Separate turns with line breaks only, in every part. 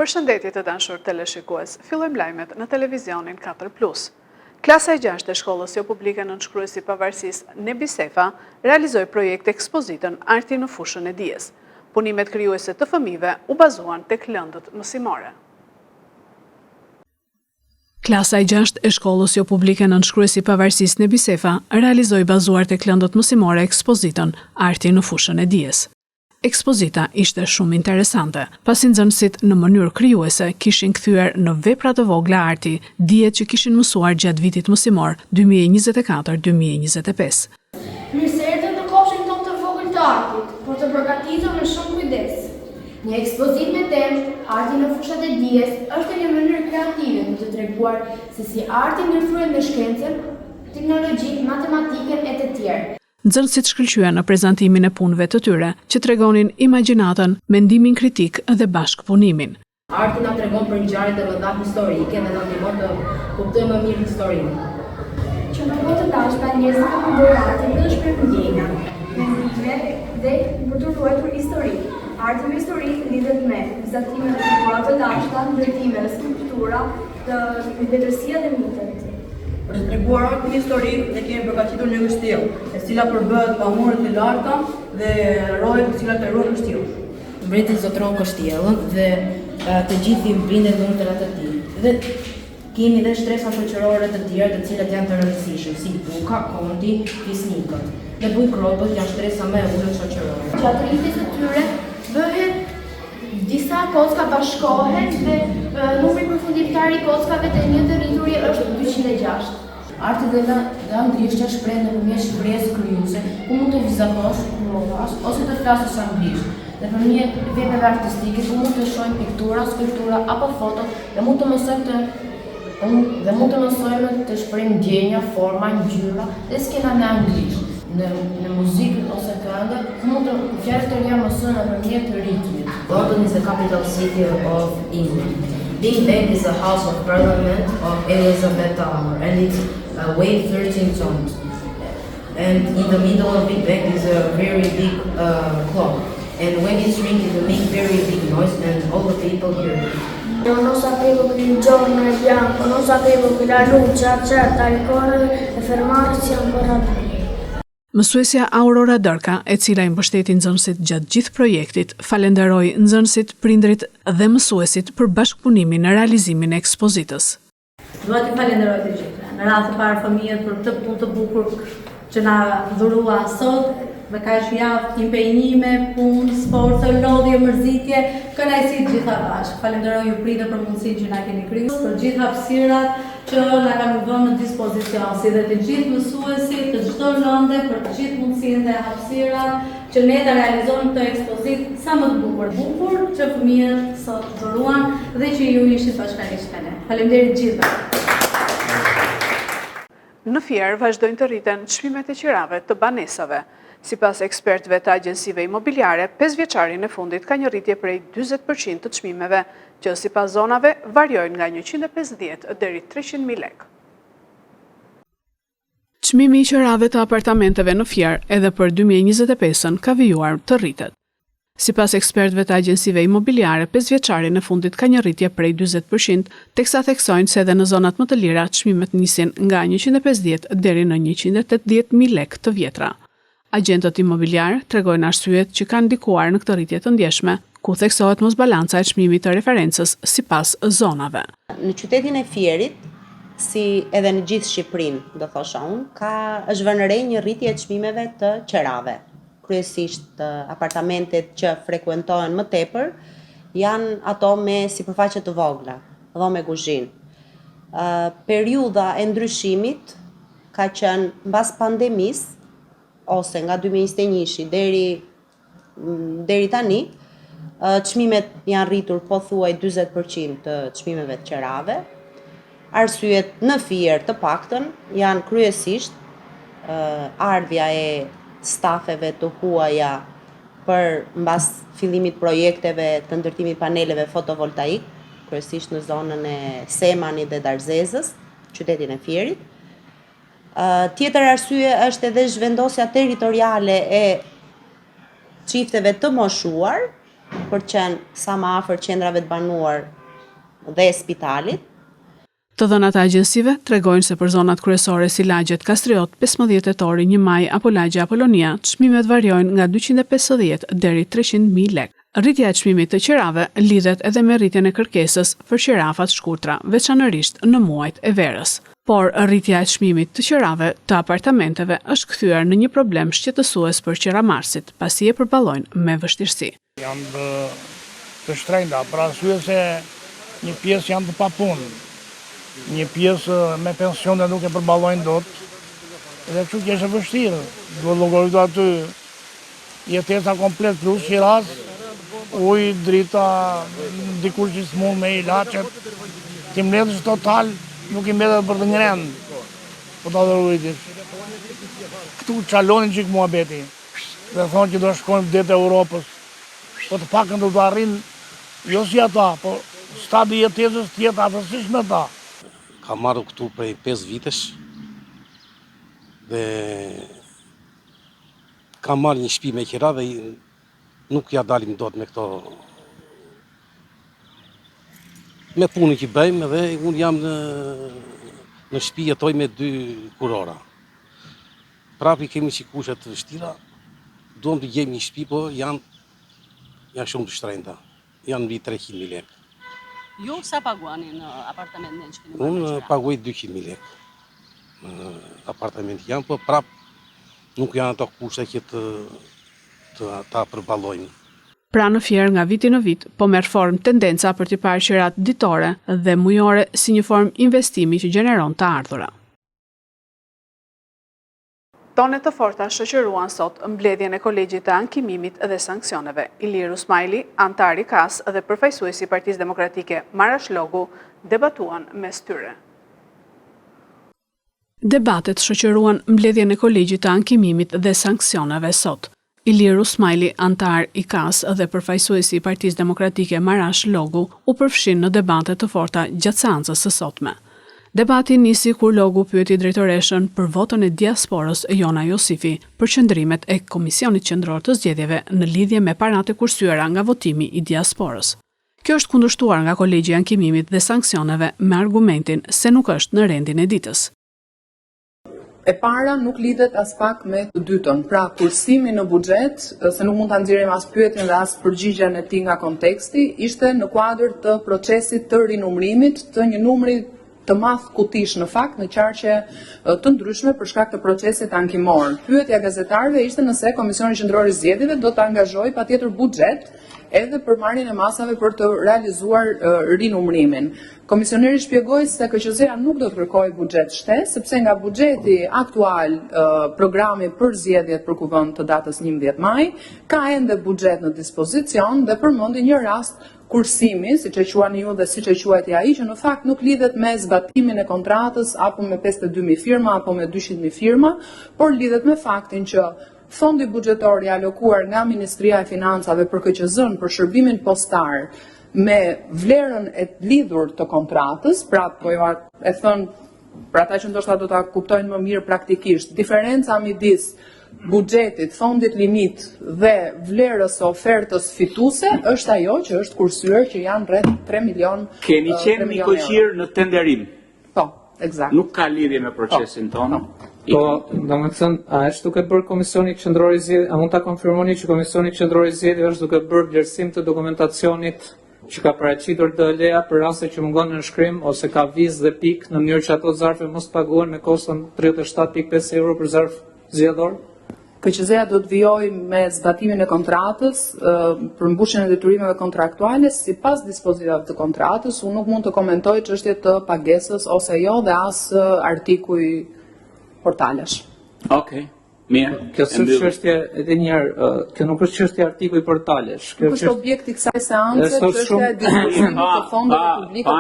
Përshëndetje të dashur teleshikues, fillojmë lajmet në televizionin 4+. Klasa e 6 e shkollës jo publike nënshkruesi pavarësisë Nebi Sefa realizoi projekt ekspozitën Arti në fushën e dijes. Punimet krijuese të fëmijëve u bazuan tek lëndët mësimore. Klasa e 6 e shkollës jo publike nënshkruesi pavarësisë Nebi Sefa realizoi bazuar tek lëndët mësimore ekspozitën Arti në fushën e dijes. Ekspozita ishte shumë interesante, pasi nxënësit në mënyrë krijuese kishin kthyer në vepra të vogla arti dijet që kishin mësuar gjatë vitit mësimor 2024-2025.
Mirë se erdhët në kofshin tonë të vogël të artit, por të përgatitur me shumë kujdes. Një ekspozitë me temë Arti në fushat e dijes është një mënyrë kreative për të treguar se si arti ndërthurret me shkencën, teknologjinë, matematikën e të tjerë.
Nxënësit shkëlqyen në prezantimin e punëve të tyre, që tregonin imagjinatën, mendimin kritik dhe bashkëpunimin.
Arti na tregon për ngjarjet e mëdha historike dhe na ndihmon të kuptojmë më mirë historinë.
Që në kohë të dashme njerëzit përdorin artin për të shprehur ndjenja, mendime dhe për të ruajtur historinë. Arti me histori lidhet me vizaktime të figurave të dashta, ndërtime, skulptura, të letërsia dhe mitet.
Për të treguar artin historik ne kemi përgatitur një kështjell, e cila përbëhet nga muret e larta dhe rojet të cilat e ruajnë kështjellin.
Mbreti zotëron kështjellën dhe të gjithë i mbindet në urdhrat e tij. Dhe kemi dhe shtresa shoqërore të tjera të cilat janë të rëndësishme, si buka, konti, fisnikët. Dhe bujkropët janë shtresa më e ulët shoqërore.
Gjatë rritjes së tyre bëhet disa kocka bashkohen dhe numri përfundimtar i kockave të një të rrituri është 206.
Arti dhe anglishtja shprehen nëpërmjet shprehjes krijuese, ku mund të vizakosh, provash ose të flasësh anglisht. Dhe nëpërmjet veprave artistike ku mund të shohim piktura, skulptura apo foto dhe mund të mësojmë të shprehim ndjenja, forma, ngjyra dhe skena me anglisht. Në muzikë ose këngë, mund të fjalët të reja mësojnë nëpërmjet ritmit. London is the capital city of England. Big Ben is the house of parliament of Elizabeth Tower and it weighs 13 tons. And in the middle of Big Ben is a very big clock. And when it's ringing it makes very big noise and all the people hear it.
Non sapevo che il giorno è bianco, non sapevo che la luce accetta il cuore e fermarsi ancora prima.
Mësuesja Aurora Dërka, e cila i mbështeti nxënësit gjatë gjithë projektit, falenderoi nxënësit, prindrit dhe mësuesit për bashkëpunimin në realizimin e ekspozitës.
Dua t'ju falenderoj të gjithëve. Në radhë të parë fëmijët për këtë punë të bukur që na dhurua sot, me kaq javë impenjime, punë, sforcë, lodhje, mërzitje, kënaqësi të gjitha bashkë. Falenderoj ju prindër për mundësinë që na keni krijuar, për gjithë hapësirat që na kanë vënë në dispozicion, si dhe të gjithë mësuesit të çdo lënde për të gjithë mundësinë dhe hapësirat që ne ta realizojmë këtë ekspozitë sa më të bukur që fëmijët sot dhuruan dhe që ju ishit bashkërisht me ne. Faleminderit gjithëve.
Në Fier vazhdojnë të rriten çmimet e qirave të banesave. Sipas ekspertëve të agjensive imobiliare, 5 vjeçarin e fundit ka një rritje prej 40% të çmimeve, që sipas zonave variojnë nga 150 deri 300.000 lekë. Çmimi i qirave të apartamenteve në Fier edhe për 2025-ën ka vijuar të rritet. Sipas ekspertëve të agjensive imobiliare, 5 vjeçarin e fundit ka një rritje prej 40%, teksa theksojnë se edhe në zonat më të lira çmimet nisin nga 150 deri në 180.000 lekë të vjetra. Agjentët imobiliar tregojnë arsyet që kanë ndikuar në këtë rritje të ndjeshme, ku theksohet mosbalanca e çmimit të referencës sipas zonave.
Në qytetin e Fierit, si edhe në gjithë Shqipërinë, do thosha unë, është vënë re një rritje e çmimeve të qerave. Kryesisht apartamentet që frekuentohen më tepër janë ato me sipërfaqe të vogla, dhome kuzhinë. Periudha e ndryshimit ka qenë mbas pandemisë ose nga 2021 deri tani, çmimet janë rritur pothuaj 40% të çmimeve të qerave. Arsyet në Fier të paktën janë kryesisht ardhja e stafeve të huaja për mbas fillimit projekteve të ndërtimit paneleve fotovoltaik, kryesisht në zonën e Semanit dhe Darzezës, qytetin e Fierit. Tjetër arsye është edhe zhvendosja territoriale e çifteve të moshuar për të qenë sa më afër qendrave të banuar dhe spitalit.
Të dhënat e agjensive tregojnë se për zonat kryesore si lagjet Kastriot, 15 tetori, 1 maj apo lagja Apolonia, çmimet variojnë nga 250 deri 300.000 lekë. Rritja e çmimit të qerave lidhet edhe me rritjen e kërkesës për qerafat shkurtra, veçanërisht në muajt e verës. Por rritja e çmimit të qerave të apartamenteve është kthyer në një problem shqetësues për qeramarrësit, pasi e përballojnë me vështirësi.
Janë të shtrenjta, për arsye se një pjesë janë të papunë. Një pjesë me pensione nuk e përballojnë dot, dhe kështu që është e vështirë. Duhet llogaritur aty jetesa komplet plus qiras, ujë, drita, dikur që s'mund me ilaçet, ti mbledhësh total, nuk i mbledhet për të ngrënë, po ta dhurojtish. Këtu çalonin çik muhabeti, dhe thonë që do shkojnë vdet e Europës, po të pakën do të arrin, jo si ata, po stadi jetesës tjetë afërsisht me ta.
Ka marrë këtu prej 5 vitesh dhe ka marrë një shtëpi me qira dhe nuk ja dalim dot me këto me punën që bëjmë dhe unë jam në shtëpi jetoj me 2 kurora. Prapi kemi qikushe të vështira, duam të gjejmë një shtëpi, po janë shumë të shtrenjta, janë mbi 300.000 lekë.
Ju sa paguani në apartamentin që keni marrë?
Unë paguaj 200.000 lekë në apartament janë, po prap nuk janë ato kushte që ta përballojnë.
Pra në Fier nga viti në vit, po merr formë tendenca për të parë qirat ditore dhe mujore si një formë investimi që gjeneron të ardhura. Tonet të forta shoqëruan sot mbledhjen e Kolegjit të Ankimimit dhe Sanksioneve. Ilir Usmajli, antar i KAS dhe përfaqësuesi i Partisë Demokratike Marash Logu debatuan mes tyre. Debatet shoqëruan mbledhjen e Kolegjit të Ankimimit dhe Sanksioneve sot. Ilir Usmajli, antar i KAS dhe përfaqësuesi i Partisë Demokratike Marash Logu, u përfshin në debate të forta gjatë seancës së sotme. Debati nisi kur Logu pyeti drejtoreshën për votën e diasporës Jona Josifi për qëndrimet e Komisionit Qendror të Zgjedhjeve në lidhje me paratë kursyer nga votimi i diasporës. Kjo është kundërshtuar nga Kolegji i Ankimimit dhe Sanksioneve me argumentin se nuk është në rendin e ditës.
E para nuk lidhet as pak me të dytën, pra kursimi në buxhet, se nuk mund ta nxjerrim as pyetjen dhe as përgjigjen e tij nga konteksti, ishte në kuadër të procesit të rinumërimit të një numri të madh kutish në fakt në qarqe të ndryshme për shkak të procesit ankimor. Pyetja gazetarëve ishte nëse Komisioni Qendror i Zgjedhjeve do të angazhojë patjetër buxhet edhe për marrjen e masave për të realizuar rinumërimin. Komisioneri shpjegoi se KQZ-ja nuk do të kërkojë buxhet shtesë, sepse nga buxheti aktual, programi për zgjedhjet për kuvend të datës 11 maj, ka ende buxhet në dispozicion dhe përmendi një rast kursimi, siç e quani ju dhe siç e quajti ai, që në fakt nuk lidhet me zbatimin e kontratës apo me 52.000 firma apo me 200.000 firma, por lidhet me faktin që fondi buxhetor i alokuar nga Ministria e Financave për KQZ-n për shërbimin postar me vlerën e lidhur të kontratës, pra po ju e thon për ata që ndoshta do ta kuptojnë më mirë praktikisht, diferenca midis buxhetit, fondit limit dhe vlerës së ofertës fituese është ajo që është kursyer, që janë rreth 3 milion.
Keni qenë mikoqir në tenderim?
Po, eksakt.
Nuk ka lidhje me procesin tonë?
Po, domethënë, a është duke bërë Komisioni Qendror i Zgjedhjeve, a mund ta konfirmoni që Komisioni Qendror i Zgjedhjeve është duke bërë vlerësim të dokumentacionit që ka paraqitur DLE-ja për raste që mungon nënshkrim ose ka vizë dhe pikë në mënyrë që ato zarfe mos paguhen me koston 37.5 euro për zarf zgjedhor?
KQZ-ja do të vijojë me zbatimin e kontratës për mbushjen e detyrimeve kontraktuale sipas dispozitave të kontratës. Unë nuk mund të komentoj çështje të pagesës ose jo dhe as artikuj portalesh.
Okej. Mirë.
Kjo është çështje edhe një herë, kjo nuk është çështje artikuj portalesh.
Kjo është objekti i kësaj seance, çështja e dispozimit të fondeve publike.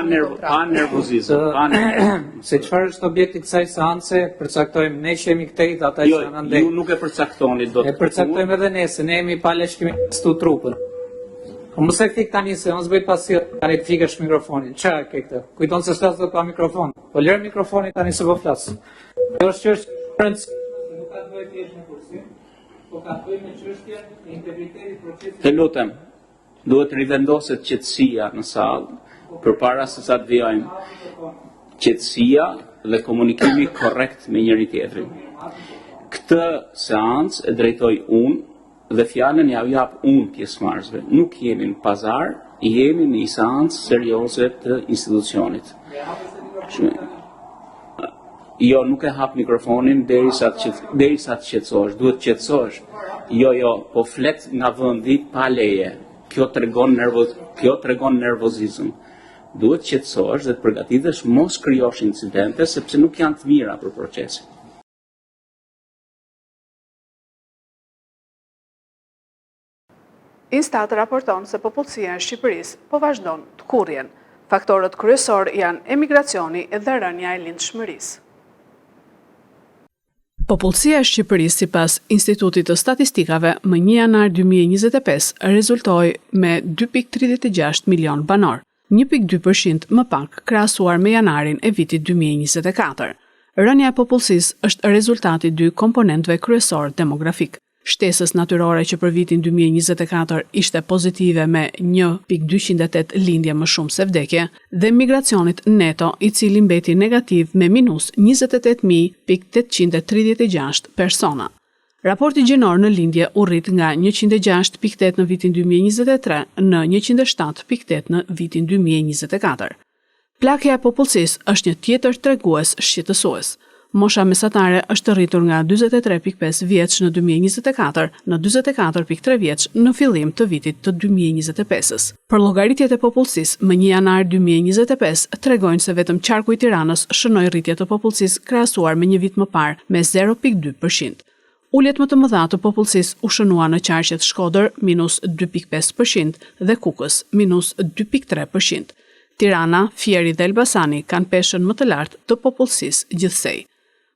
Pa nervozizëm.
Se çfarë është objekti i kësaj seance, përcaktojmë ne që jemi këtej dhe ata që janë andaj.
Ju nuk e përcaktoni dot.
E përcaktojmë edhe ne, se ne jemi pa lesh kemi stu trupën. Po mos e fik tani se mos bëj pasir tani të fikesh mikrofonin. Çfarë ke këtë? Kujton se s'tas pa mikrofon. Po lër mikrofonin tani se po flas. Kjo është çështje ka të bëjë me kursim, po ka të bëjë me çështje e integritetit procesit.
Të lutem. Duhet rivendoset qetësia në sallë përpara se sa të vijojmë. Qetësia dhe komunikimi korrekt me njëri tjetrin. Këtë seancë e drejtoj unë dhe fjalën ja jap unë pjesëmarrësve. Nuk jemi në pazar, jemi në një seancë serioze të institucionit. Jo, nuk e hap mikrofonin derisa të qetësohesh, duhet të qetësohesh. Jo, po flet nga vendi pa leje. Kjo tregon nervozizëm. Duhet të qetësohesh dhe të përgatitesh mos krijosh incidente sepse nuk janë të mira për procesin.
Instat raporton se popullsia e Shqipërisë po vazhdon të kurrjen. Faktorët kryesor janë emigracioni dhe rënja e lindshmërisë. Popullsia e Shqipërisë sipas Institutit të Statistikave më 1 janar 2025 rezultoi me 2.36 milion banor, 1.2% më pak krahasuar me janarin e vitit 2024. Rënja e popullsisë është rezultati i dy komponentëve kryesor demografik. Shtesës natyrore që për vitin 2024 ishte pozitive me 1.208 lindje më shumë se vdekje dhe migracionit neto i cili mbeti negativ me minus 28.836 persona. Raporti gjinor në lindje u rrit nga 106.8 në vitin 2023 në 107.8 në vitin 2024. Plakja e popullsisë është një tjetër tregues shqetësues. Mosha mesatare është rritur nga 43.5 vjeç në 2024 në 44.3 vjeç në fillim të vitit të 2025-s. Për llogaritjet e popullsisë më 1 janar 2025 tregojnë se vetëm qarku i Tiranës shënoi rritje të popullsisë krahasuar me një vit më parë me 0.2%. Uljet më të mëdha të popullsisë u shënua në qarqet Shkodër minus 2.5% dhe Kukës minus 2.3%. Tirana, Fieri dhe Elbasani kanë peshën më të lartë të popullsisë gjithsej.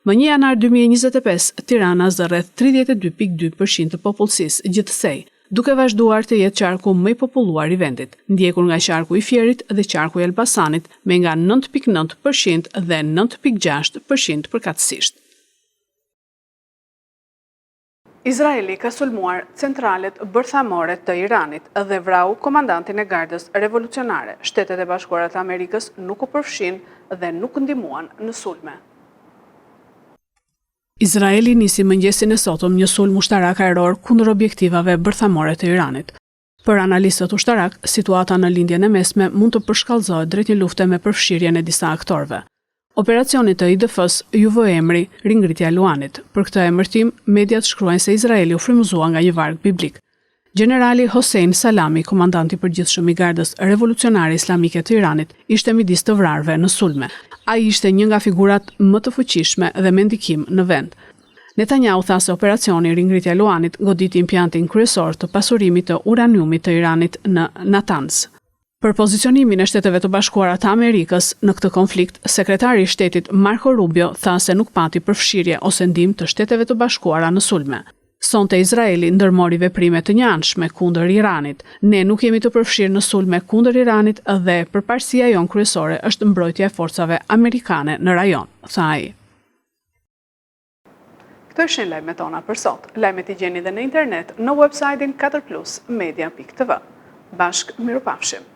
Më 1 janar 2025, Tirana zë rreth 32.2% të popullsisë gjithsej, duke vazhduar të jetë qarku më i populluar i vendit, ndjekur nga qarku i Fierit dhe qarku i Elbasanit me nga 9.9% dhe 9.6% përkatësisht. Izraeli ka sulmuar centralet bërthamore të Iranit dhe vrau komandantin e gardës revolucionare. Shtetet e Bashkuara të Amerikës nuk u përfshin dhe nuk ndihmuan në sulme. Izraeli nisi mëngjesin e sotëm një sulm ushtarak ajror kundër objektivave bërthamore të Iranit. Për analistët ushtarak, situata në lindjen e mesme mund të përshkallëzohet drejt një lufte me përfshirjen e disa aktorëve. Operacionit të IDF-s ju vë emri ringritja e Luanit. Për këtë emërtim, mediat shkruajnë se Izraeli u frymëzua nga një varg biblik. Generali Hossein Salami, komandanti përgjithshëm i Gardës Revolucionare Islamike të Iranit, ishte midis të vrarëve në sulme. Ai ishte një nga figurat më të fuqishme dhe me ndikim në vend. Netanyahu tha se operacioni ringritja e Luanit goditi impjantin kryesor të pasurimit të uraniumit të Iranit në Natanz. Për pozicionimin e Shteteve të Bashkuara të Amerikës në këtë konflikt, sekretari i shtetit Marco Rubio tha se nuk pati përfshirje ose ndihmë të Shteteve të Bashkuara në sulme. Sonte Izraeli ndërmori veprime të njëanshme kundër Iranit. Ne nuk jemi të përfshirë në sulme kundër Iranit dhe përparësia jon kryesore është mbrojtja e forcave amerikane në rajon, tha ai. Këto ishin lajmet tona për sot. Lajmet i gjeni dhe në internet në website-in 4plusmedia.tv. Bashkë mirupafshim.